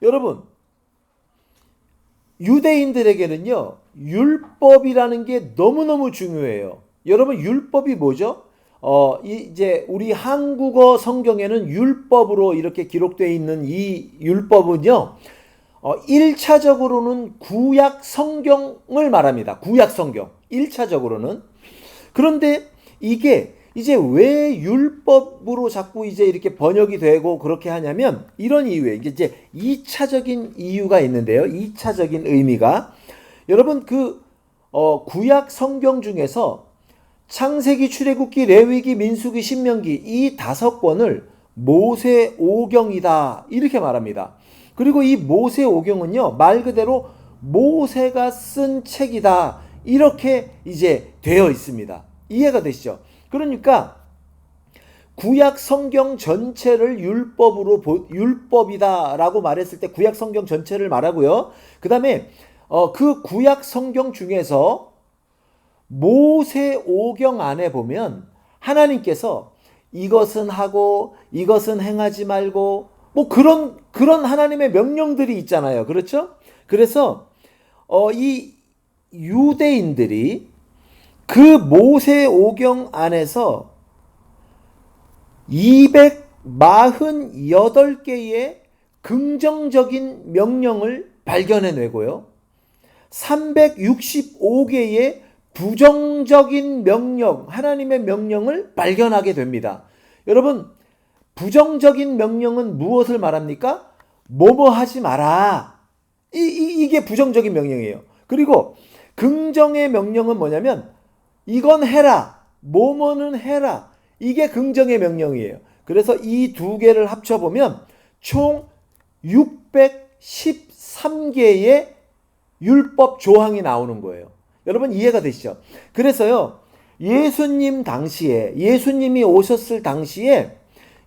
여러분, 유대인들에게는요, 율법이라는 게 너무너무 중요해요. 여러분, 율법이 뭐죠? 이제 우리 한국어 성경에는 율법으로 이렇게 기록되어 있는 이 율법은요, 1차적으로는 구약 성경을 말합니다. 구약 성경. 1차적으로는. 그런데 이게 이제 왜 율법으로 자꾸 이제 이렇게 번역이 되고 그렇게 하냐면 이런 이유에 이제 2차적인 이유가 있는데요. 2차적인 의미가 여러분 구약 성경 중에서 창세기, 출애굽기, 레위기, 민수기, 신명기 이 5권을 모세오경이다 이렇게 말합니다. 그리고 이 모세오경은요 말 그대로 모세가 쓴 책이다 이렇게 이제 되어 있습니다. 이해가 되시죠? 그러니까 구약 성경 전체를 율법이다라고 말했을 때 구약 성경 전체를 말하고요. 그 다음에 그 구약 성경 중에서 모세오경 안에 보면 하나님께서 이것은 하고 이것은 행하지 말고 뭐 그런 하나님의 명령들이 있잖아요. 그렇죠? 그래서 이 유대인들이 그 모세오경 안에서 248개의 긍정적인 명령을 발견해내고요. 365개의 부정적인 명령, 하나님의 명령을 발견하게 됩니다. 여러분, 부정적인 명령은 무엇을 말합니까? 뭐뭐 하지 마라. 이게 부정적인 명령이에요. 그리고 긍정의 명령은 뭐냐면 이건 해라. 뭐뭐는 해라. 이게 긍정의 명령이에요. 그래서 이 두 개를 합쳐보면 총 613개의 율법 조항이 나오는 거예요. 여러분 이해가 되시죠? 그래서요. 예수님이 오셨을 당시에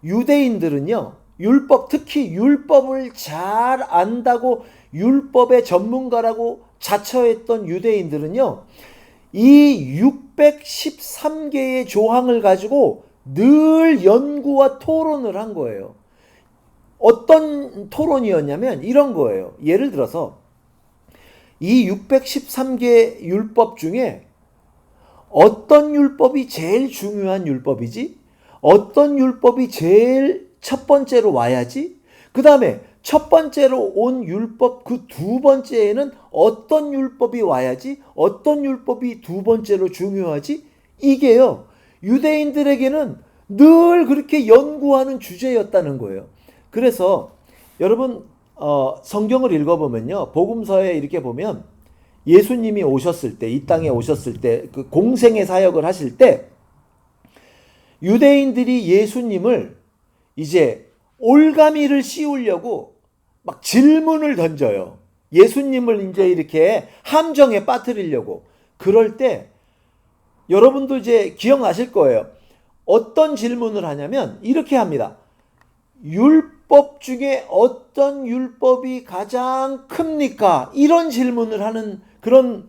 유대인들은요. 특히 율법을 잘 안다고 율법의 전문가라고 자처했던 유대인들은요. 이 613개의 조항을 가지고 늘 연구와 토론을 한 거예요. 어떤 토론이었냐면 이런 거예요. 예를 들어서 이 613개 율법 중에 어떤 율법이 제일 중요한 율법이지? 어떤 율법이 제일 첫 번째로 와야지? 그 다음에 첫 번째로 온 율법 그 두 번째에는 어떤 율법이 와야지? 어떤 율법이 두 번째로 중요하지? 이게요. 유대인들에게는 늘 그렇게 연구하는 주제였다는 거예요. 그래서 여러분 성경을 읽어보면요. 복음서에 이렇게 보면 예수님이 오셨을 때, 이 땅에 오셨을 때, 그 공생의 사역을 하실 때 유대인들이 예수님을 이제 올가미를 씌우려고 막 질문을 던져요. 예수님을 이제 이렇게 함정에 빠뜨리려고. 그럴 때 여러분도 이제 기억나실 거예요. 어떤 질문을 하냐면 이렇게 합니다. 율법 중에 어떤 율법이 가장 큽니까? 이런 질문을 하는 그런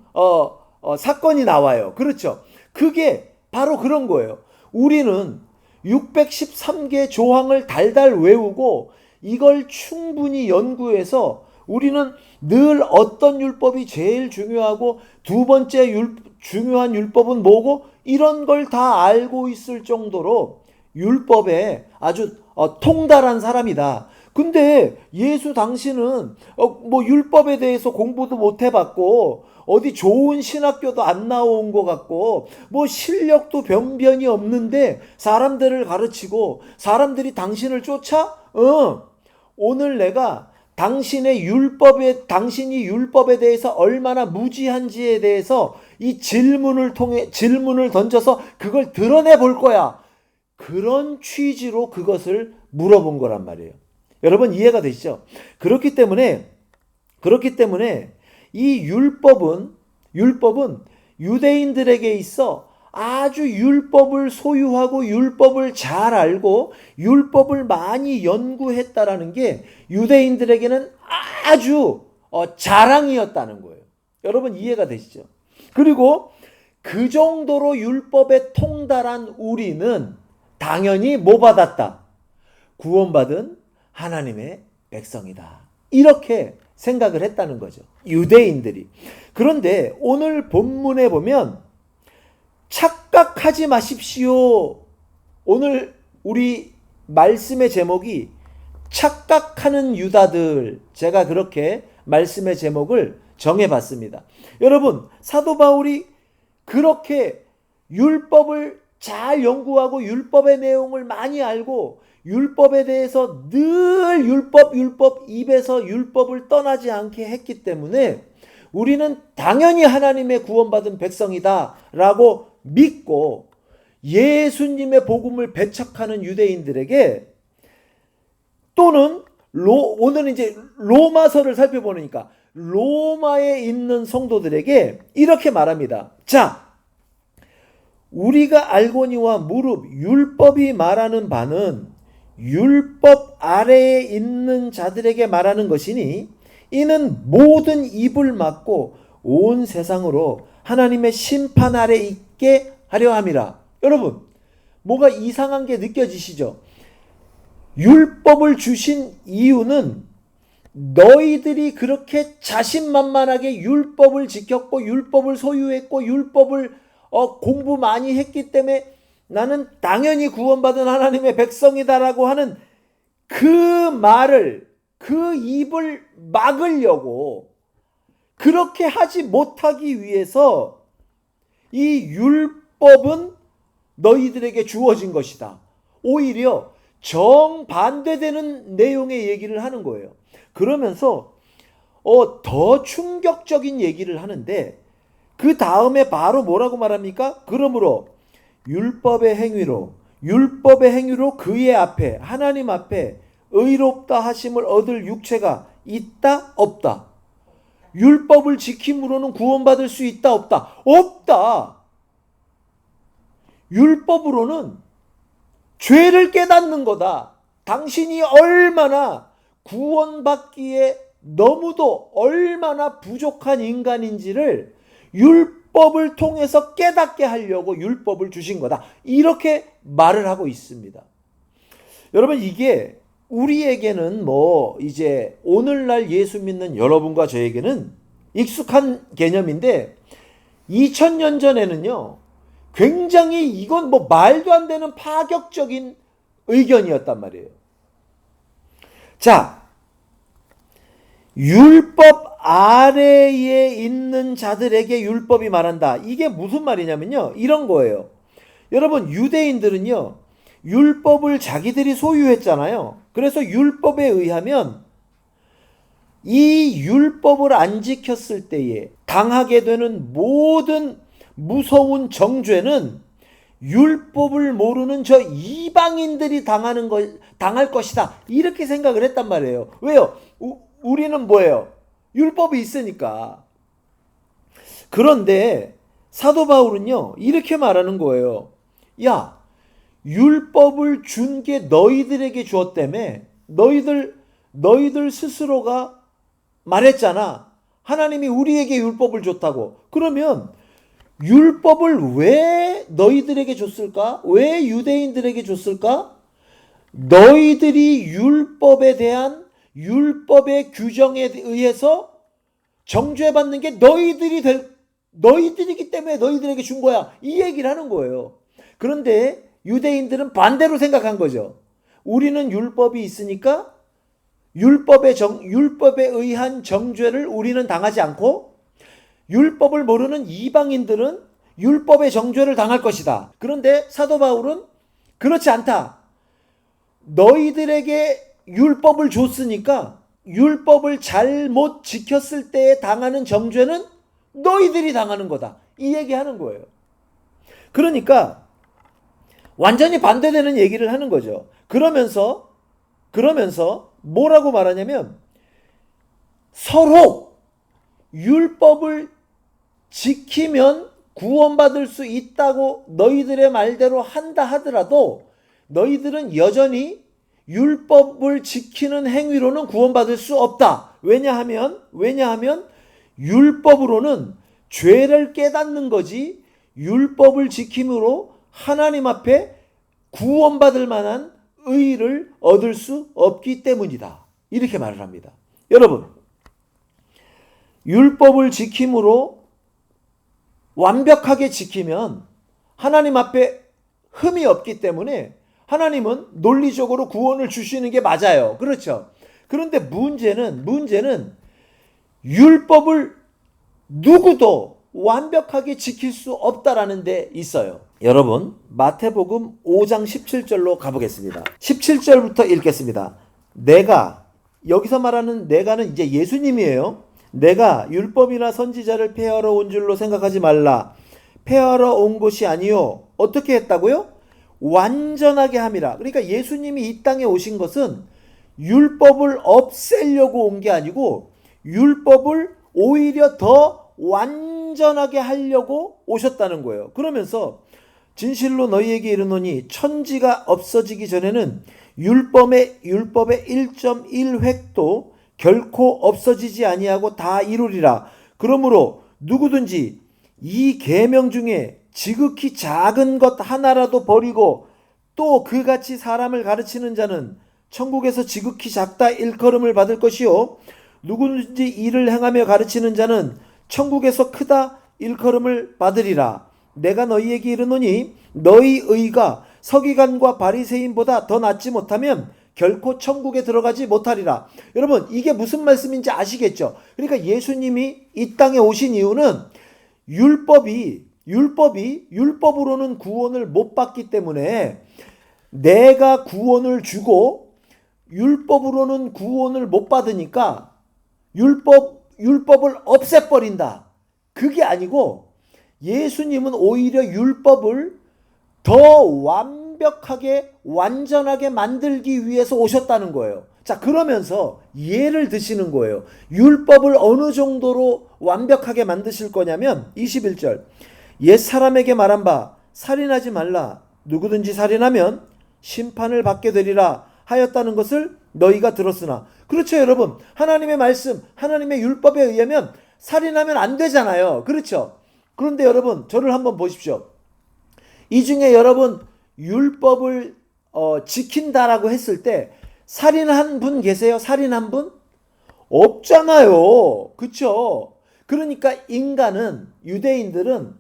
사건이 나와요. 그렇죠? 그게 바로 그런 거예요. 우리는 613개 조항을 달달 외우고 이걸 충분히 연구해서 우리는 늘 어떤 율법이 제일 중요하고 두 번째 중요한 율법은 뭐고 이런 걸 다 알고 있을 정도로 율법에 아주 통달한 사람이다. 근데 예수 당신은 뭐 율법에 대해서 공부도 못 해봤고 어디 좋은 신학교도 안 나온 것 같고 뭐 실력도 변변이 없는데 사람들을 가르치고 사람들이 당신을 쫓아? 오늘 내가 당신이 율법에 대해서 얼마나 무지한지에 대해서 이 질문을 던져서 그걸 드러내 볼 거야. 그런 취지로 그것을 물어본 거란 말이에요. 여러분 이해가 되시죠? 그렇기 때문에 이 율법은 유대인들에게 있어 아주 율법을 소유하고 율법을 잘 알고 율법을 많이 연구했다라는 게 유대인들에게는 아주 자랑이었다는 거예요. 여러분 이해가 되시죠? 그리고 그 정도로 율법에 통달한 우리는 당연히 뭐 받았다? 구원받은 하나님의 백성이다. 이렇게 생각을 했다는 거죠. 유대인들이. 그런데 오늘 본문에 보면 착각하지 마십시오. 오늘 우리 말씀의 제목이 착각하는 유다들. 제가 그렇게 말씀의 제목을 정해봤습니다. 여러분, 사도 바울이 그렇게 율법을 잘 연구하고 율법의 내용을 많이 알고 율법에 대해서 늘 율법 입에서 율법을 떠나지 않게 했기 때문에 우리는 당연히 하나님의 구원받은 백성이다 라고 믿고 예수님의 복음을 배척하는 유대인들에게, 또는 오늘은 이제 로마서를 살펴보니까 로마에 있는 성도들에게 이렇게 말합니다. 자, 우리가 알거니와 무릇 율법이 말하는 바는 율법 아래에 있는 자들에게 말하는 것이니 이는 모든 입을 막고 온 세상으로 하나님의 심판 아래 있게 하려 함이라. 여러분, 뭐가 이상한 게 느껴지시죠? 율법을 주신 이유는 너희들이 그렇게 자신만만하게 율법을 지켰고 율법을 소유했고 율법을 공부 많이 했기 때문에 나는 당연히 구원받은 하나님의 백성이다라고 하는 그 말을, 그 입을 막으려고, 그렇게 하지 못하기 위해서 이 율법은 너희들에게 주어진 것이다. 오히려 정반대되는 내용의 얘기를 하는 거예요. 그러면서 더 충격적인 얘기를 하는데, 그 다음에 바로 뭐라고 말합니까? 그러므로 율법의 행위로 그의 앞에, 하나님 앞에 의롭다 하심을 얻을 육체가 있다 없다. 율법을 지킴으로는 구원받을 수 있다 없다. 없다. 율법으로는 죄를 깨닫는 거다. 당신이 얼마나 구원받기에 너무도 얼마나 부족한 인간인지를 율법을 통해서 깨닫게 하려고 율법을 주신 거다. 이렇게 말을 하고 있습니다. 여러분, 이게 우리에게는 이제 오늘날 예수 믿는 여러분과 저에게는 익숙한 개념인데 2000년 전에는요, 굉장히 이건 말도 안 되는 파격적인 의견이었단 말이에요. 자, 율법 아래에 있는 자들에게 율법이 말한다. 이게 무슨 말이냐면요, 이런 거예요. 여러분, 유대인들은요, 율법을 자기들이 소유했잖아요. 그래서 율법에 의하면 이 율법을 안 지켰을 때에 당하게 되는 모든 무서운 정죄는 율법을 모르는 저 이방인들이 당할 것이다. 이렇게 생각을 했단 말이에요. 왜요? 우리는 뭐예요? 율법이 있으니까. 그런데 사도 바울은요, 이렇게 말하는 거예요. 야, 율법을 준 게 너희들에게 주었다며. 너희들 스스로가 말했잖아. 하나님이 우리에게 율법을 줬다고. 그러면 율법을 왜 너희들에게 줬을까? 왜 유대인들에게 줬을까? 너희들이 율법에 대한 율법의 규정에 의해서 정죄받는 게 너희들이기 때문에 너희들에게 준 거야. 이 얘기를 하는 거예요. 그런데 유대인들은 반대로 생각한 거죠. 우리는 율법이 있으니까 율법에 의한 정죄를 우리는 당하지 않고 율법을 모르는 이방인들은 율법의 정죄를 당할 것이다. 그런데 사도 바울은 그렇지 않다. 너희들에게 율법을 줬으니까 율법을 잘못 지켰을 때 당하는 정죄는 너희들이 당하는 거다. 이 얘기하는 거예요. 그러니까 완전히 반대되는 얘기를 하는 거죠. 그러면서 뭐라고 말하냐면, 서로 율법을 지키면 구원받을 수 있다고 너희들의 말대로 한다 하더라도 너희들은 여전히 율법을 지키는 행위로는 구원받을 수 없다. 왜냐하면 율법으로는 죄를 깨닫는 거지 율법을 지킴으로 하나님 앞에 구원받을 만한 의를 얻을 수 없기 때문이다. 이렇게 말을 합니다. 여러분, 율법을 지킴으로 완벽하게 지키면 하나님 앞에 흠이 없기 때문에 하나님은 논리적으로 구원을 주시는 게 맞아요. 그렇죠? 그런데 문제는 율법을 누구도 완벽하게 지킬 수 없다라는 데 있어요. 여러분, 마태복음 5장 17절로 가보겠습니다. 17절부터 읽겠습니다. 여기서 말하는 내가는 이제 예수님이에요. 내가 율법이나 선지자를 폐하러 온 줄로 생각하지 말라. 폐하러 온 것이 아니요. 어떻게 했다고요? 완전하게 함이라. 그러니까 예수님이 이 땅에 오신 것은 율법을 없애려고 온 게 아니고 율법을 오히려 더 완전하게 하려고 오셨다는 거예요. 그러면서 진실로 너희에게 이르노니 천지가 없어지기 전에는 율법의 1.1획도 결코 없어지지 아니하고 다 이루리라. 그러므로 누구든지 이 계명 중에 지극히 작은 것 하나라도 버리고 또 그같이 사람을 가르치는 자는 천국에서 지극히 작다 일컬음을 받을 것이요 누구든지 이를 행하며 가르치는 자는 천국에서 크다 일컬음을 받으리라. 내가 너희에게 이르노니 너희 의가 서기관과 바리새인보다 더 낫지 못하면 결코 천국에 들어가지 못하리라. 여러분, 이게 무슨 말씀인지 아시겠죠? 그러니까 예수님이 이 땅에 오신 이유는 율법으로는 구원을 못 받기 때문에 내가 구원을 주고 율법으로는 구원을 못 받으니까 율법을 없애버린다. 그게 아니고 예수님은 오히려 율법을 더 완벽하게 완전하게 만들기 위해서 오셨다는 거예요. 자, 그러면서 예를 드시는 거예요. 율법을 어느 정도로 완벽하게 만드실 거냐면 21절 옛사람에게 말한 바 살인하지 말라. 누구든지 살인하면 심판을 받게 되리라 하였다는 것을 너희가 들었으나. 그렇죠, 여러분. 하나님의 말씀, 하나님의 율법에 의하면 살인하면 안 되잖아요. 그렇죠? 그런데 여러분, 저를 한번 보십시오. 이 중에 여러분 율법을 지킨다라고 했을 때 살인한 분 계세요? 살인한 분? 없잖아요. 그쵸? 그러니까 유대인들은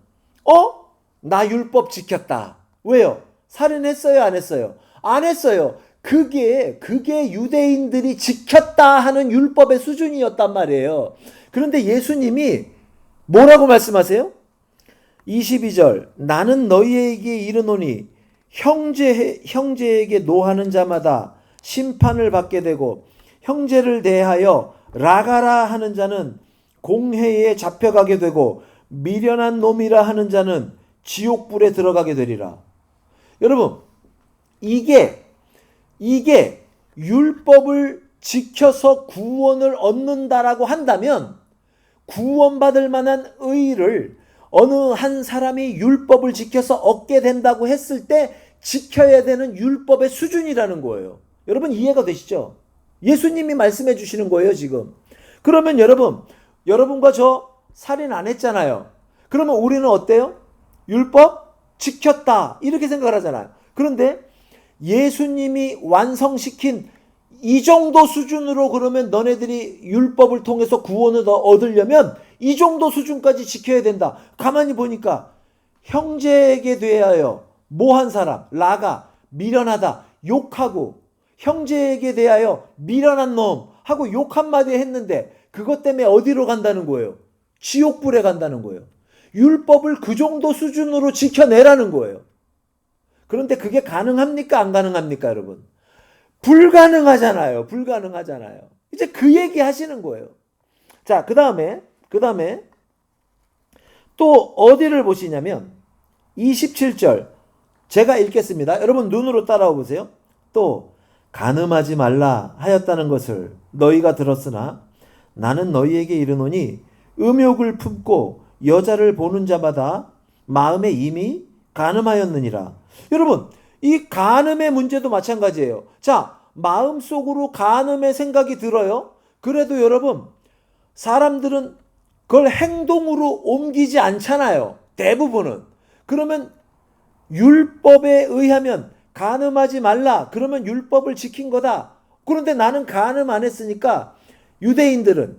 나 율법 지켰다. 왜요? 살인했어요? 안 했어요? 안 했어요. 그게 유대인들이 지켰다 하는 율법의 수준이었단 말이에요. 그런데 예수님이 뭐라고 말씀하세요? 22절 나는 너희에게 이르노니 형제에게 노하는 자마다 심판을 받게 되고 형제를 대하여 라가라 하는 자는 공회에 잡혀가게 되고 미련한 놈이라 하는 자는 지옥불에 들어가게 되리라. 여러분, 이게 율법을 지켜서 구원을 얻는다라고 한다면 구원받을 만한 의를 어느 한 사람이 율법을 지켜서 얻게 된다고 했을 때 지켜야 되는 율법의 수준이라는 거예요. 여러분, 이해가 되시죠? 예수님이 말씀해 주시는 거예요, 지금. 그러면 여러분과 저 살인 안 했잖아요. 그러면 우리는 어때요? 율법 지켰다, 이렇게 생각을 하잖아요. 그런데 예수님이 완성시킨 이 정도 수준으로 그러면 너네들이 율법을 통해서 구원을 얻으려면 이 정도 수준까지 지켜야 된다. 가만히 보니까 형제에게 대하여 모한 사람, 라가, 미련하다, 욕하고 형제에게 대하여 미련한 놈 하고 욕 한마디 했는데 그것 때문에 어디로 간다는 거예요? 지옥불에 간다는 거예요. 율법을 그 정도 수준으로 지켜내라는 거예요. 그런데 그게 가능합니까? 안 가능합니까, 여러분? 불가능하잖아요. 이제 그 얘기 하시는 거예요. 자, 그 다음에 또 어디를 보시냐면 27절 제가 읽겠습니다. 여러분 눈으로 따라와 보세요. 또 간음하지 말라 하였다는 것을 너희가 들었으나 나는 너희에게 이르노니 음욕을 품고 여자를 보는 자마다 마음에 이미 간음하였느니라. 여러분, 이 간음의 문제도 마찬가지예요. 자, 마음속으로 간음의 생각이 들어요. 그래도 여러분, 사람들은 그걸 행동으로 옮기지 않잖아요. 대부분은. 그러면 율법에 의하면 간음하지 말라. 그러면 율법을 지킨 거다. 그런데 나는 간음 안 했으니까 유대인들은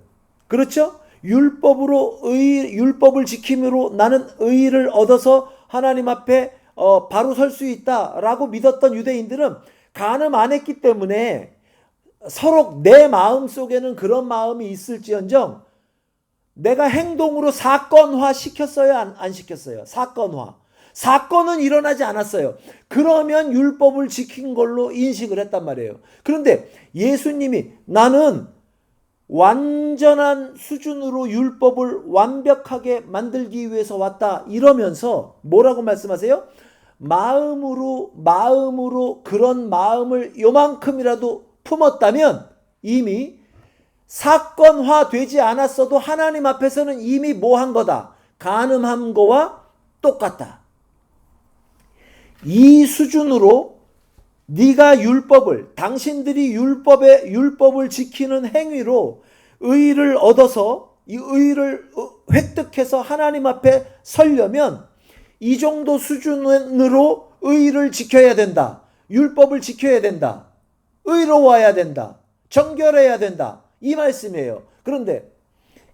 그렇죠? 율법을 지킴으로 나는 의를 얻어서 하나님 앞에 바로 설 수 있다라고 믿었던 유대인들은 간음 안 했기 때문에 서로 내 마음 속에는 그런 마음이 있을지언정 내가 행동으로 사건화 시켰어요? 안 시켰어요? 사건화. 사건은 일어나지 않았어요. 그러면 율법을 지킨 걸로 인식을 했단 말이에요. 그런데 예수님이 나는 완전한 수준으로 율법을 완벽하게 만들기 위해서 왔다 이러면서 뭐라고 말씀하세요? 마음으로 그런 마음을 요만큼이라도 품었다면 이미 사건화 되지 않았어도 하나님 앞에서는 이미 뭐 한 거다? 간음한 거와 똑같다. 이 수준으로 네가 당신들이 율법을 지키는 행위로 의를 얻어서 이 의를 획득해서 하나님 앞에 서려면 이 정도 수준으로 의를 지켜야 된다. 율법을 지켜야 된다. 의로워야 된다. 정결해야 된다. 이 말씀이에요. 그런데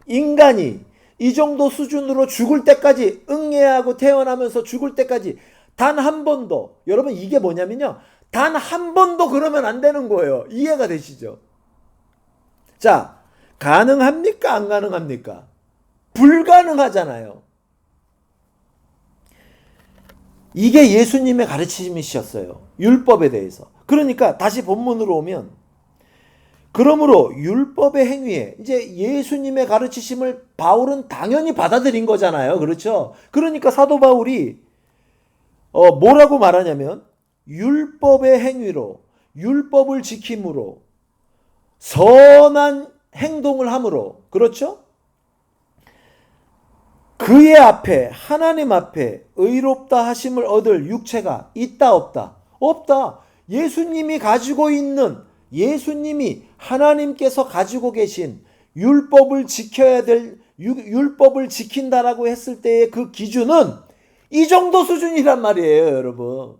인간이 이 정도 수준으로 죽을 때까지 응애하고 태어나면서 죽을 때까지 단 한 번도 여러분 이게 뭐냐면요. 단 한 번도 그러면 안 되는 거예요. 이해가 되시죠? 자, 가능합니까? 안 가능합니까? 불가능하잖아요. 이게 예수님의 가르침이셨어요. 율법에 대해서. 그러니까 다시 본문으로 오면 그러므로 율법의 행위에 이제 예수님의 가르치심을 바울은 당연히 받아들인 거잖아요. 그렇죠? 그러니까 사도 바울이 뭐라고 말하냐면 율법의 행위로 율법을 지킴으로 선한 행동을 함으로 그렇죠? 그의 앞에 하나님 앞에 의롭다 하심을 얻을 육체가 있다 없다? 없다. 예수님이 하나님께서 가지고 계신 율법을 지켜야 될 율법을 지킨다라고 했을 때의 그 기준은 이 정도 수준이란 말이에요, 여러분.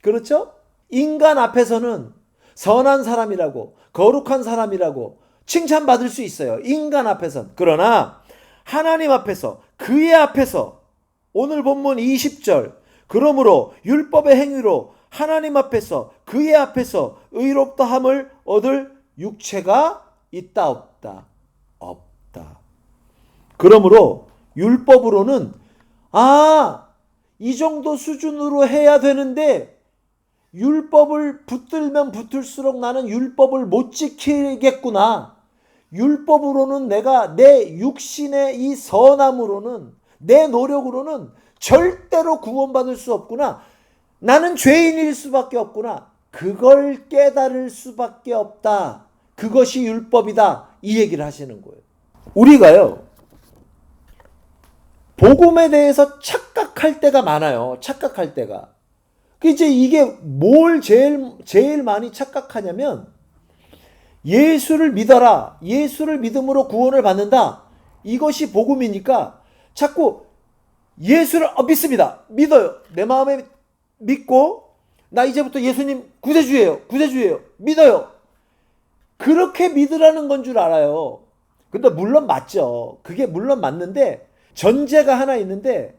그렇죠? 인간 앞에서는 선한 사람이라고 거룩한 사람이라고 칭찬받을 수 있어요. 인간 앞에선. 그러나 하나님 앞에서 그의 앞에서 오늘 본문 20절 그러므로 율법의 행위로 하나님 앞에서 그의 앞에서 의롭다함을 얻을 육체가 있다 없다? 없다. 그러므로 율법으로는 이 정도 수준으로 해야 되는데 율법을 붙들면 붙을수록 나는 율법을 못 지키겠구나. 율법으로는 내가 내 육신의 이 선함으로는 내 노력으로는 절대로 구원받을 수 없구나. 나는 죄인일 수밖에 없구나. 그걸 깨달을 수밖에 없다. 그것이 율법이다. 이 얘기를 하시는 거예요. 우리가요. 복음에 대해서 착각할 때가 많아요. 착각할 때가. 이제 이게 뭘 제일 많이 착각하냐면 예수를 믿어라. 예수를 믿음으로 구원을 받는다. 이것이 복음이니까 자꾸 예수를 믿습니다. 믿어요. 내 마음에 믿고 나 이제부터 예수님 구세주예요. 믿어요. 그렇게 믿으라는 건 줄 알아요. 근데 물론 맞죠. 그게 물론 맞는데 전제가 하나 있는데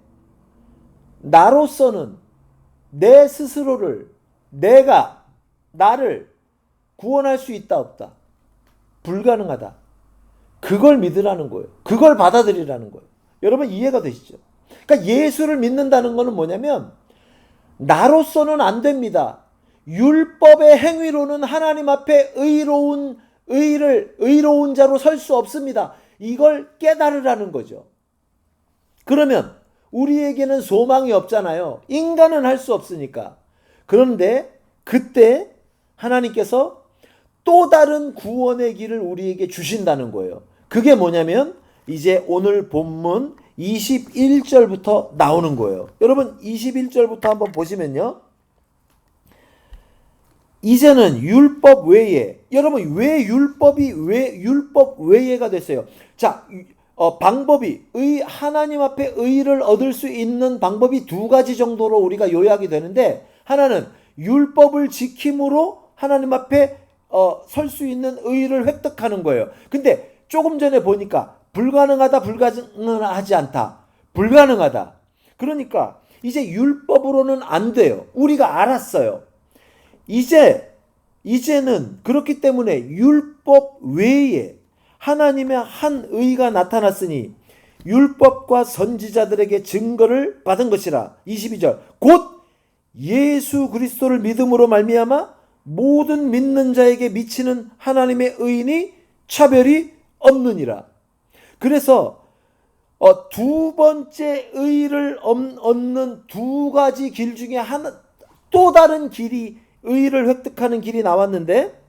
나로서는 내 스스로를 나를 구원할 수 있다 없다? 불가능하다. 그걸 믿으라는 거예요. 그걸 받아들이라는 거예요. 여러분 이해가 되시죠? 그러니까 예수를 믿는다는 거는 뭐냐면 나로서는 안 됩니다. 율법의 행위로는 하나님 앞에 의로운 자로 설 수 없습니다. 이걸 깨달으라는 거죠. 그러면 우리에게는 소망이 없잖아요. 인간은 할 수 없으니까. 그런데 그때 하나님께서 또 다른 구원의 길을 우리에게 주신다는 거예요. 그게 뭐냐면 이제 오늘 본문 21절부터 나오는 거예요. 여러분 21절부터 한번 보시면요. 이제는 율법 외에 여러분 왜 율법 외에가 됐어요? 자, 방법이 하나님 앞에 의를 얻을 수 있는 방법이 두 가지 정도로 우리가 요약이 되는데 하나는 율법을 지킴으로 하나님 앞에 설 수 있는 의를 획득하는 거예요. 근데 조금 전에 보니까 불가능하다, 불가능하지 않다. 불가능하다. 그러니까 이제 율법으로는 안 돼요. 우리가 알았어요. 이제는 그렇기 때문에 율법 외에 하나님의 한 의가 나타났으니 율법과 선지자들에게 증거를 받은 것이라. 22절. 곧 예수 그리스도를 믿음으로 말미암아 모든 믿는 자에게 미치는 하나님의 의인이 차별이 없느니라. 그래서 두 번째 의를 얻는 두 가지 길 중에 또 다른 길이, 의를 획득하는 길이 나왔는데,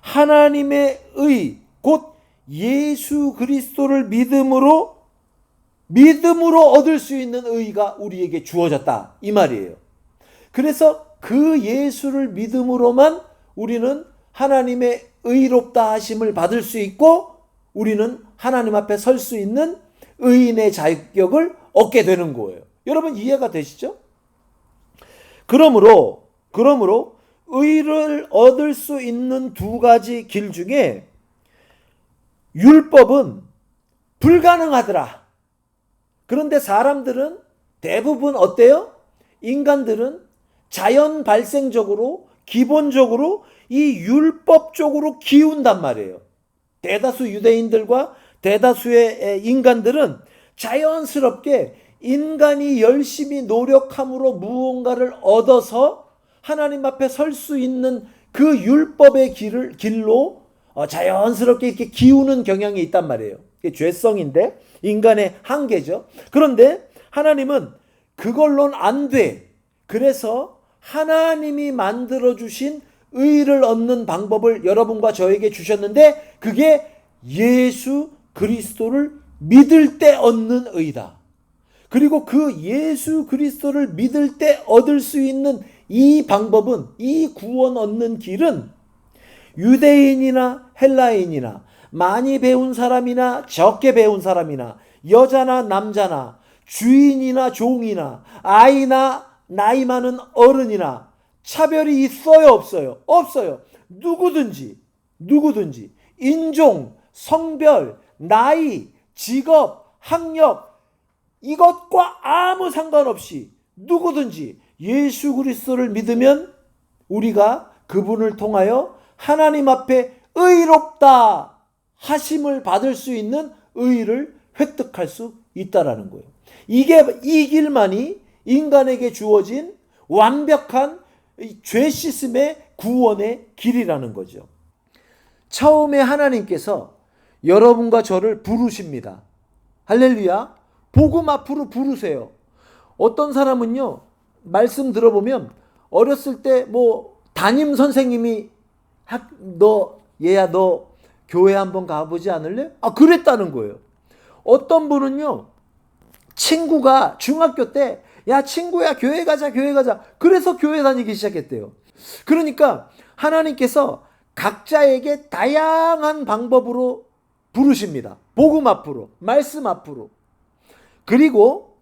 하나님의 의, 곧 예수 그리스도를 믿음으로 얻을 수 있는 의가 우리에게 주어졌다, 이 말이에요. 그래서 그 예수를 믿음으로만 우리는 하나님의 의롭다 하심을 받을 수 있고, 우리는 하나님 앞에 설 수 있는 의인의 자격을 얻게 되는 거예요. 여러분 이해가 되시죠? 그러므로 의를 얻을 수 있는 두 가지 길 중에 율법은 불가능하더라. 그런데 사람들은 대부분 어때요? 인간들은 자연 발생적으로, 기본적으로 이 율법 쪽으로 기운단 말이에요. 대다수 유대인들과 대다수의 인간들은 자연스럽게 인간이 열심히 노력함으로 무언가를 얻어서 하나님 앞에 설 수 있는 그 율법의 길로 자연스럽게 이렇게 기우는 경향이 있단 말이에요. 이게 죄성인데, 인간의 한계죠. 그런데 하나님은 그걸로는 안 돼. 그래서 하나님이 만들어주신 의를 얻는 방법을 여러분과 저에게 주셨는데, 그게 예수 그리스도를 믿을 때 얻는 의다. 그리고 그 예수 그리스도를 믿을 때 얻을 수 있는 이 방법은, 이 구원 얻는 길은 유대인이나 헬라인이나 많이 배운 사람이나 적게 배운 사람이나 여자나 남자나 주인이나 종이나 아이나 나이 많은 어른이나 차별이 있어요, 없어요? 없어요. 누구든지 인종, 성별, 나이, 직업, 학력, 이것과 아무 상관없이 누구든지 예수 그리스도를 믿으면 우리가 그분을 통하여 하나님 앞에 의롭다 하심을 받을 수 있는 의를 획득할 수 있다라는 거예요. 이 길만이 인간에게 주어진 완벽한 죄 씻음의 구원의 길이라는 거죠. 처음에 하나님께서 여러분과 저를 부르십니다. 할렐루야. 복음 앞으로 부르세요. 어떤 사람은요, 말씀 들어보면 어렸을 때 담임 선생님이 얘야 너 교회 한번 가보지 않을래? 그랬다는 거예요. 어떤 분은요, 친구가 중학교 때 야 친구야 교회 가자. 그래서 교회 다니기 시작했대요. 그러니까 하나님께서 각자에게 다양한 방법으로 부르십니다. 복음 앞으로, 말씀 앞으로. 그리고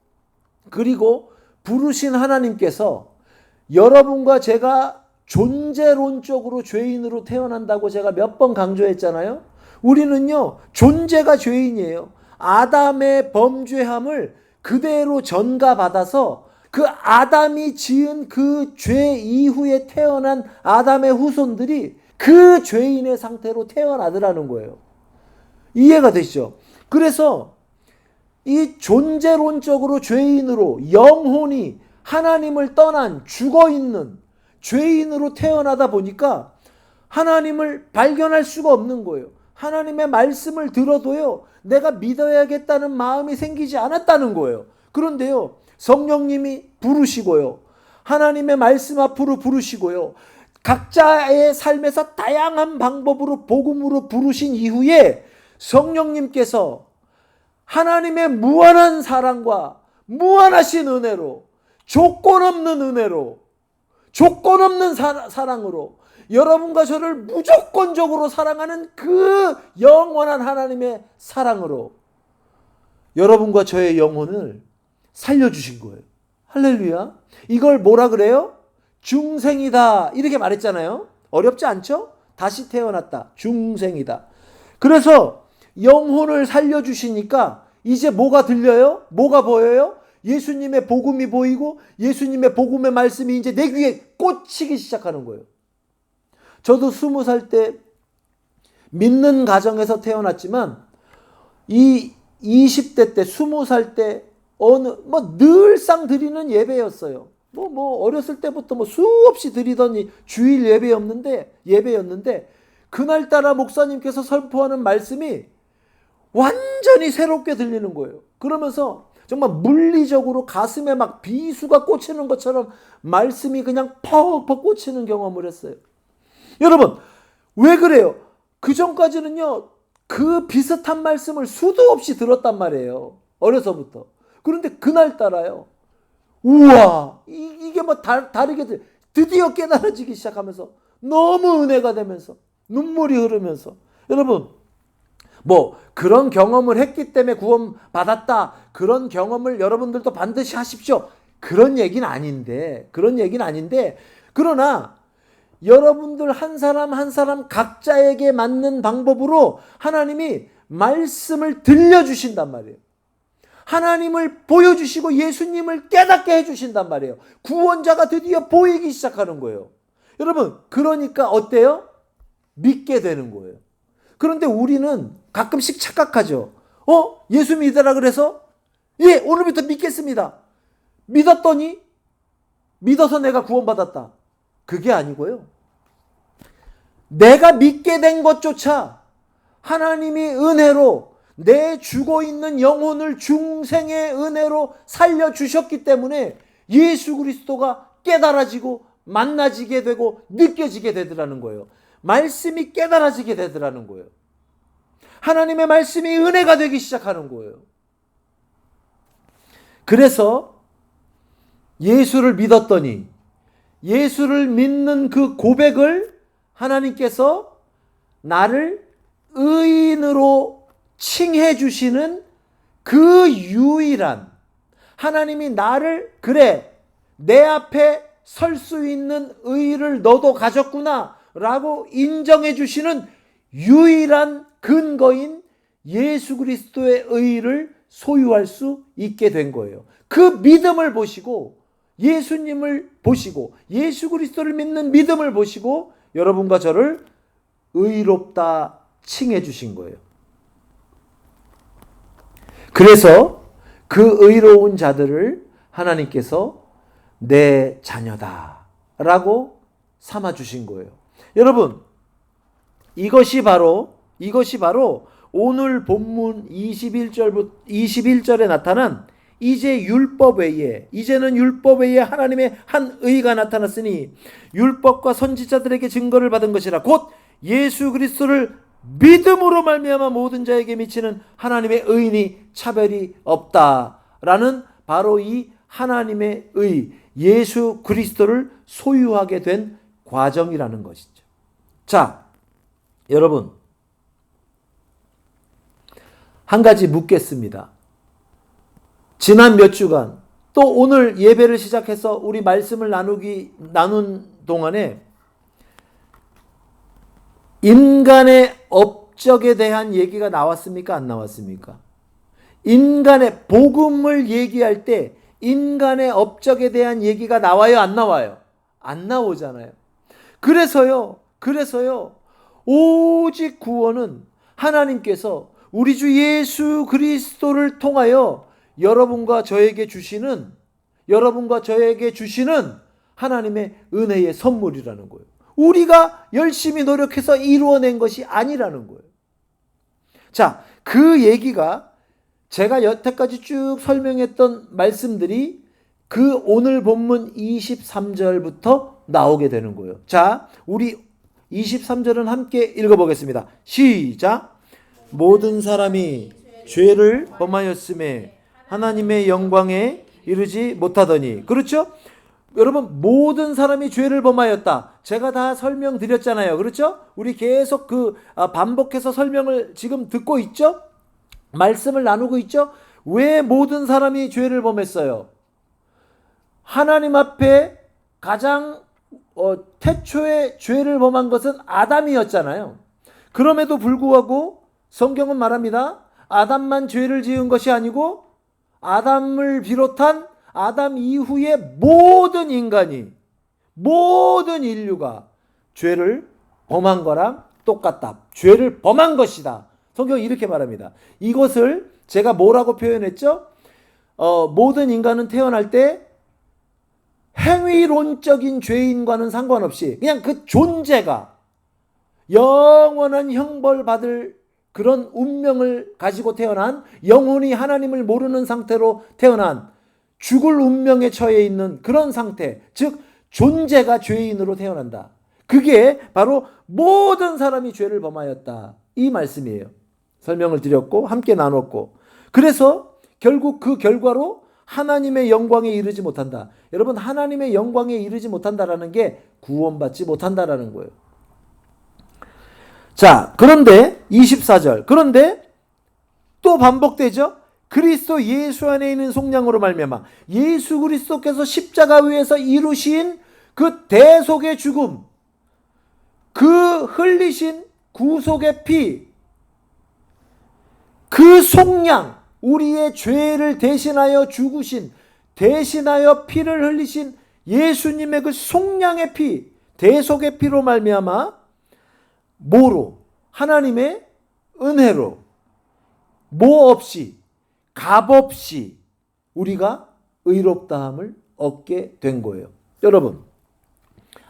부르신 하나님께서 여러분과 제가 존재론적으로 죄인으로 태어난다고 제가 몇 번 강조했잖아요. 우리는요, 존재가 죄인이에요. 아담의 범죄함을 그대로 전가받아서 그 아담이 지은 그 죄 이후에 태어난 아담의 후손들이 그 죄인의 상태로 태어나더라는 거예요. 이해가 되시죠? 그래서 이 존재론적으로 죄인으로, 영혼이 하나님을 떠난 죽어있는 죄인으로 태어나다 보니까 하나님을 발견할 수가 없는 거예요. 하나님의 말씀을 들어도요, 내가 믿어야겠다는 마음이 생기지 않았다는 거예요. 그런데요, 성령님이 부르시고요, 하나님의 말씀 앞으로 부르시고요, 각자의 삶에서 다양한 방법으로 복음으로 부르신 이후에 성령님께서 하나님의 무한한 사랑과 무한하신 은혜로, 조건 없는 은혜로, 조건 없는 사랑으로 여러분과 저를 무조건적으로 사랑하는 그 영원한 하나님의 사랑으로 여러분과 저의 영혼을 살려주신 거예요. 할렐루야. 이걸 뭐라 그래요? 중생이다, 이렇게 말했잖아요. 어렵지 않죠? 다시 태어났다. 중생이다. 그래서 영혼을 살려주시니까 이제 뭐가 들려요? 뭐가 보여요? 예수님의 복음이 보이고 예수님의 복음의 말씀이 이제 내 귀에 꽂히기 시작하는 거예요. 저도 20살 때 믿는 가정에서 태어났지만 이 20대 때 20살 때 늘상 드리는 예배였어요. 어렸을 때부터 수없이 드리던 주일 예배였는데 그날따라 목사님께서 선포하는 말씀이 완전히 새롭게 들리는 거예요. 그러면서 정말 물리적으로 가슴에 막 비수가 꽂히는 것처럼 말씀이 그냥 퍽퍽 꽂히는 경험을 했어요. 여러분, 왜 그래요? 그 전까지는요, 그 비슷한 말씀을 수도 없이 들었단 말이에요. 어려서부터. 그런데 그날따라요, 우와, 이게 다르게 드디어 깨달아지기 시작하면서 너무 은혜가 되면서 눈물이 흐르면서 여러분, 그런 경험을 했기 때문에 구원받았다. 그런 경험을 여러분들도 반드시 하십시오. 그런 얘기는 아닌데, 그러나 여러분들 한 사람 한 사람 각자에게 맞는 방법으로 하나님이 말씀을 들려주신단 말이에요. 하나님을 보여주시고 예수님을 깨닫게 해주신단 말이에요. 구원자가 드디어 보이기 시작하는 거예요. 여러분, 그러니까 어때요? 믿게 되는 거예요. 그런데 우리는 가끔씩 착각하죠. 예수 믿으라 그래서 예, 오늘부터 믿겠습니다. 믿어서 내가 구원받았다. 그게 아니고요. 내가 믿게 된 것조차 하나님이 은혜로 내 죽어있는 영혼을 중생의 은혜로 살려주셨기 때문에 예수 그리스도가 깨달아지고 만나지게 되고 느껴지게 되더라는 거예요. 말씀이 깨달아지게 되더라는 거예요. 하나님의 말씀이 은혜가 되기 시작하는 거예요. 그래서 예수를 믿었더니 예수를 믿는 그 고백을 하나님께서 나를 의인으로 칭해 주시는 그 유일한, 하나님이 나를 그래 내 앞에 설 수 있는 의의를 너도 가졌구나 라고 인정해 주시는 유일한 근거인 예수 그리스도의 의의를 소유할 수 있게 된 거예요. 그 믿음을 보시고 예수님을 보시고 예수 그리스도를 믿는 믿음을 보시고 여러분과 저를 의롭다 칭해 주신 거예요. 그래서 그 의로운 자들을 하나님께서 내 자녀다 라고 삼아 주신 거예요. 여러분, 이것이 바로 오늘 본문 21절에 나타난 이제는 율법 외에 하나님의 한 의가 나타났으니 율법과 선지자들에게 증거를 받은 것이라 곧 예수 그리스도를 믿음으로 말미암아 모든 자에게 미치는 하나님의 의인이 차별이 없다라는 바로 이 하나님의 의, 예수 그리스도를 소유하게 된 과정이라는 것이죠. 자, 여러분, 한 가지 묻겠습니다. 지난 몇 주간 또 오늘 예배를 시작해서 우리 말씀을 나눈 동안에 인간의 업적에 대한 얘기가 나왔습니까? 안 나왔습니까? 인간의 복음을 얘기할 때 인간의 업적에 대한 얘기가 나와요? 안 나와요? 안 나오잖아요. 그래서요. 오직 구원은 하나님께서 우리 주 예수 그리스도를 통하여 여러분과 저에게 주시는 하나님의 은혜의 선물이라는 거예요. 우리가 열심히 노력해서 이루어낸 것이 아니라는 거예요. 자, 그 얘기가 제가 여태까지 쭉 설명했던 말씀들이 그 오늘 본문 23절부터 나오게 되는 거예요. 자, 우리 23절은 함께 읽어보겠습니다. 시작. 모든 사람이 죄를 범하였음에 하나님의 영광에 이르지 못하더니. 그렇죠? 여러분, 모든 사람이 죄를 범하였다. 제가 다 설명드렸잖아요. 그렇죠? 우리 계속 반복해서 설명을 지금 듣고 있죠? 말씀을 나누고 있죠? 왜 모든 사람이 죄를 범했어요? 하나님 앞에 가장 태초에 죄를 범한 것은 아담이었잖아요. 그럼에도 불구하고 성경은 말합니다. 아담만 죄를 지은 것이 아니고 아담을 비롯한 아담 이후의 모든 인간이, 모든 인류가 죄를 범한 거랑 똑같다. 죄를 범한 것이다. 성경이 이렇게 말합니다. 이것을 제가 뭐라고 표현했죠? 모든 인간은 태어날 때 행위론적인 죄인과는 상관없이 그냥 그 존재가 영원한 형벌받을 그런 운명을 가지고 태어난, 영원히 하나님을 모르는 상태로 태어난, 죽을 운명에 처해 있는 그런 상태, 즉 존재가 죄인으로 태어난다. 그게 바로 모든 사람이 죄를 범하였다, 이 말씀이에요. 설명을 드렸고 함께 나눴고, 그래서 결국 그 결과로 하나님의 영광에 이르지 못한다. 여러분, 하나님의 영광에 이르지 못한다라는 게 구원받지 못한다라는 거예요. 자, 그런데 24절, 그런데 또 반복되죠. 그리스도 예수 안에 있는 속량으로 말미암아 예수 그리스도께서 십자가 위에서 이루신 그 대속의 죽음, 그 흘리신 구속의 피, 그 속량, 우리의 죄를 대신하여 죽으신, 대신하여 피를 흘리신 예수님의 그 속량의 피, 대속의 피로 말미암아 뭐로? 하나님의 은혜로, 뭐 없이, 값 없이 우리가 의롭다함을 얻게 된 거예요. 여러분,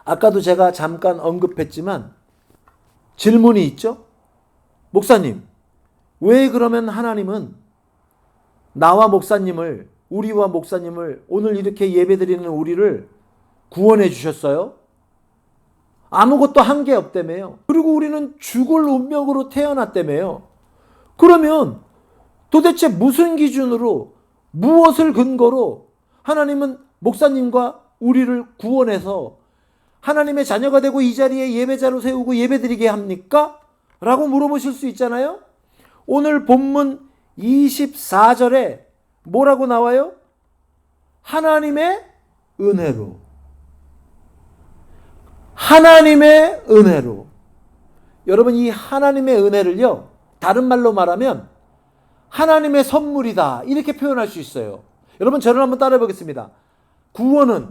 아까도 제가 잠깐 언급했지만 질문이 있죠? 목사님, 왜 그러면 하나님은 나와 목사님을, 우리와 목사님을, 오늘 이렇게 예배드리는 우리를 구원해 주셨어요? 아무것도 한 게 없다며요. 그리고 우리는 죽을 운명으로 태어났다며요. 그러면 도대체 무슨 기준으로, 무엇을 근거로 하나님은 목사님과 우리를 구원해서 하나님의 자녀가 되고 이 자리에 예배자로 세우고 예배드리게 합니까? 라고 물어보실 수 있잖아요. 오늘 본문 24절에 뭐라고 나와요? 하나님의 은혜로. 하나님의 은혜로. 여러분, 이 하나님의 은혜를요, 다른 말로 말하면 하나님의 선물이다, 이렇게 표현할 수 있어요. 여러분, 저를 한번 따라해 보겠습니다. 구원은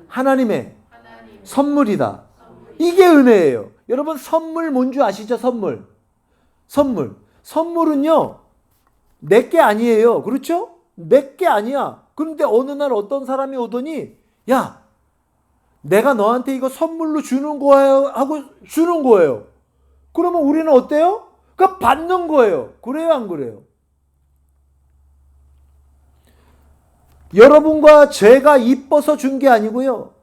하나님의 선물이다. 이게 은혜예요. 여러분, 선물 뭔지 아시죠? 선물. 선물은요, 내게 아니에요. 그렇죠? 내게 아니야. 그런데 어느 날 어떤 사람이 오더니, 야, 내가 너한테 이거 선물로 주는 거예요 하고 주는 거예요. 그러면 우리는 어때요? 그러니까 받는 거예요. 그래요, 안 그래요? 여러분과 제가 이뻐서 준 게 아니고요,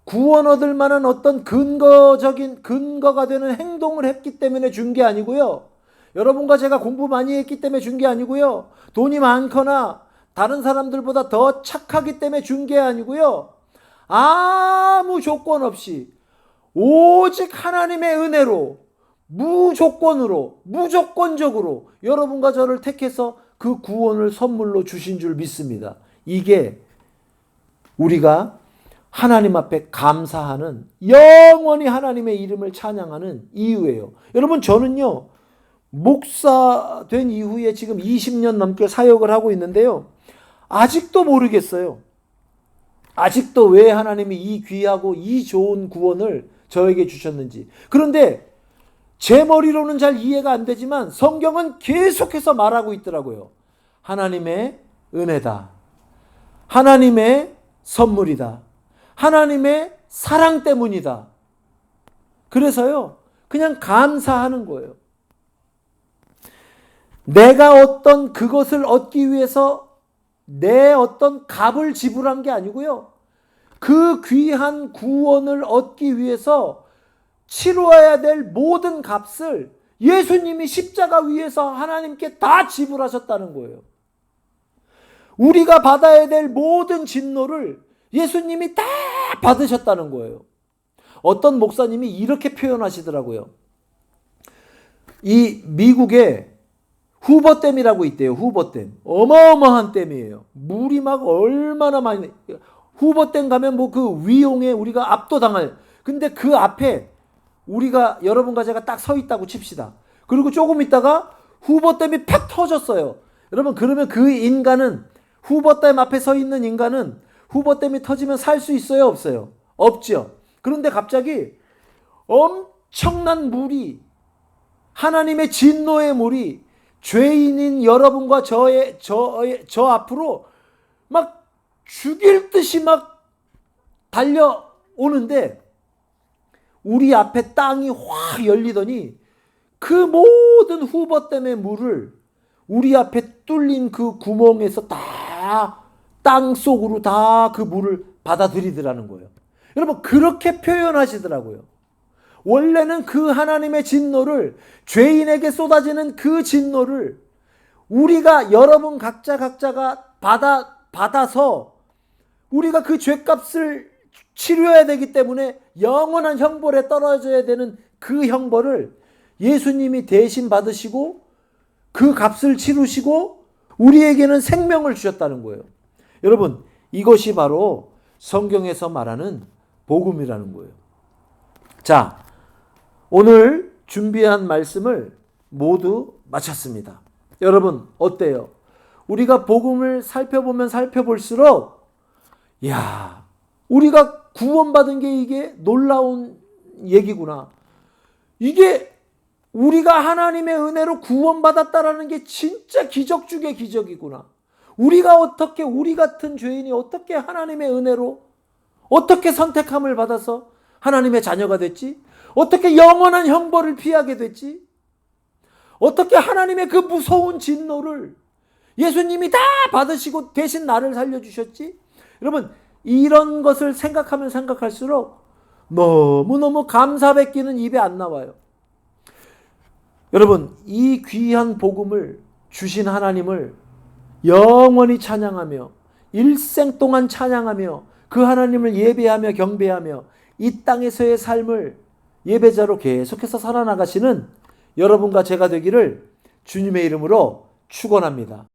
구원 얻을 만한 어떤 근거가 되는 행동을 했기 때문에 준 게 아니고요, 여러분과 제가 공부 많이 했기 때문에 준 게 아니고요, 돈이 많거나 다른 사람들보다 더 착하기 때문에 준 게 아니고요, 아무 조건 없이 오직 하나님의 은혜로 무조건으로, 무조건적으로 여러분과 저를 택해서 그 구원을 선물로 주신 줄 믿습니다. 이게 우리가 하나님 앞에 감사하는, 영원히 하나님의 이름을 찬양하는 이유예요. 여러분, 저는요, 목사 된 이후에 지금 20년 넘게 사역을 하고 있는데요, 아직도 모르겠어요. 아직도 왜 하나님이 이 귀하고 이 좋은 구원을 저에게 주셨는지. 그런데 제 머리로는 잘 이해가 안 되지만 성경은 계속해서 말하고 있더라고요. 하나님의 은혜다. 하나님의 선물이다. 하나님의 사랑 때문이다. 그래서요, 그냥 감사하는 거예요. 내가 어떤 그것을 얻기 위해서 내 어떤 값을 지불한 게 아니고요, 그 귀한 구원을 얻기 위해서 치러야 될 모든 값을 예수님이 십자가 위에서 하나님께 다 지불하셨다는 거예요. 우리가 받아야 될 모든 진노를 예수님이 다 받으셨다는 거예요. 어떤 목사님이 이렇게 표현하시더라고요. 이 미국에 후버댐이라고 있대요. 후버댐. 어마어마한 댐이에요. 물이 막 얼마나 많이, 후보댐 가면 뭐 그 위용에 우리가 압도당할. 근데 그 앞에 우리가 여러분과 제가 딱 서 있다고 칩시다. 그리고 조금 있다가 후보댐이 팍 터졌어요. 여러분 그러면 그 인간은 후보댐 앞에 서 있는 인간은 후보댐이 터지면 살 수 있어요, 없어요? 없죠. 그런데 갑자기 엄청난 물이 하나님의 진노의 물이 죄인인 여러분과 저 앞으로 막 죽일 듯이 막 달려오는데 우리 앞에 땅이 확 열리더니 그 모든 후보댐의 물을 우리 앞에 뚫린 그 구멍에서 다 땅 속으로 다 그 물을 받아들이더라는 거예요. 여러분 그렇게 표현하시더라고요. 원래는 그 하나님의 진노를 죄인에게 쏟아지는 그 진노를 우리가 여러분 각자가 받아서 우리가 그 죄값을 치료해야 되기 때문에 영원한 형벌에 떨어져야 되는 그 형벌을 예수님이 대신 받으시고 그 값을 치르시고 우리에게는 생명을 주셨다는 거예요. 여러분 이것이 바로 성경에서 말하는 복음이라는 거예요. 자, 오늘 준비한 말씀을 모두 마쳤습니다. 여러분 어때요? 우리가 복음을 살펴보면 살펴볼수록 야, 우리가 구원받은 게 이게 놀라운 얘기구나. 이게 우리가 하나님의 은혜로 구원받았다라는 게 진짜 기적 중의 기적이구나. 우리가 어떻게 우리 같은 죄인이 어떻게 하나님의 은혜로 어떻게 선택함을 받아서 하나님의 자녀가 됐지? 어떻게 영원한 형벌을 피하게 됐지? 어떻게 하나님의 그 무서운 진노를 예수님이 다 받으시고 대신 나를 살려주셨지? 여러분 이런 것을 생각하면 생각할수록 너무너무 감사받기는 입에 안 나와요. 여러분 이 귀한 복음을 주신 하나님을 영원히 찬양하며 일생 동안 찬양하며 그 하나님을 예배하며 경배하며 이 땅에서의 삶을 예배자로 계속해서 살아나가시는 여러분과 제가 되기를 주님의 이름으로 축원합니다.